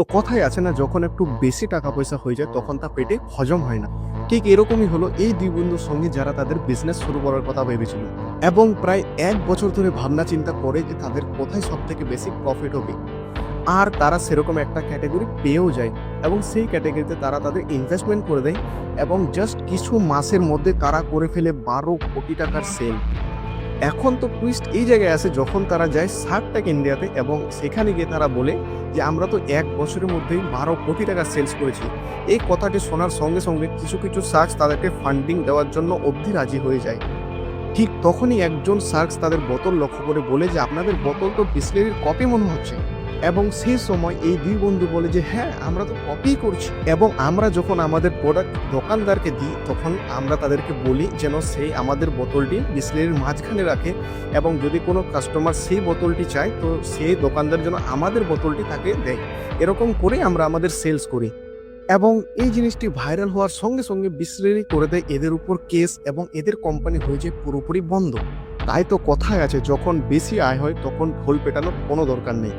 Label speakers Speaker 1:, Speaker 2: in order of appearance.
Speaker 1: তো কথাই আছে না, যখন একটু বেশি টাকা পয়সা হয়ে যায় তখন তা পেটে হজম হয় না। ঠিক এরকমই হলো এই দুই বন্ধুর সঙ্গে, যারা তাদের বিজনেস শুরু করার কথা ভেবেছিল এবং প্রায় 1 বছর ধরে ভাবনা চিন্তা করে যে তাদের কোথায় সব থেকে বেশি প্রফিট হবে। আর তারা সেরকম একটা ক্যাটাগরি পেয়েও যায় এবং সেই ক্যাটাগরিতে তারা তাদের ইনভেস্টমেন্ট করে দেয় এবং জাস্ট কিছু মাসের মধ্যে তারা করে ফেলে 12 কোটি টাকার সেল। এখন তো টুইস্ট এই জায়গায় আছে, যখন তারা যায় শার্ক ট্যাঙ্ক ইন্ডিয়াতে এবং সেখানে গিয়ে তারা বলে যে আমরা তো 1 বছরের মধ্যেই 12 কোটি টাকা সেলস করেছি। এই কথাটি শোনার সঙ্গে সঙ্গে কিছু কিছু শার্কস তাদেরকে ফান্ডিং দেওয়ার জন্য অবধি রাজি হয়ে যায়। ঠিক তখনই একজন শার্কস তাদের বোতল লক্ষ্য করে বলে যে আপনাদের বোতল তো বিসলেরির কপি মনে হচ্ছে। এবং সেই সময় এই দুই বন্ধু বলে যে হ্যাঁ, আমরা তো কপি করছি। এবং আমরা যখন আমাদের প্রোডাক্ট দোকানদারকে দিই তখন আমরা তাদেরকে বলি যেন সেই আমাদের বোতলটি বিসলেরির মাঝখানে রাখে এবং যদি কোনো কাস্টমার সেই বোতলটি চায় তো সেই দোকানদার যেন আমাদের বোতলটি তাকে দেয়। এরকম করে আমরা আমাদের সেলস করি। এবং এই জিনিসটি ভাইরাল হওয়ার সঙ্গে সঙ্গে বিসলেরি করে দেয় এদের উপর কেস এবং এদের কোম্পানি হয়ে যায় পুরোপুরি বন্ধ। তাই তো কথায় আছে, যখন বেশি আয় হয় তখন ঢোল পেটানোর কোনো দরকার নেই।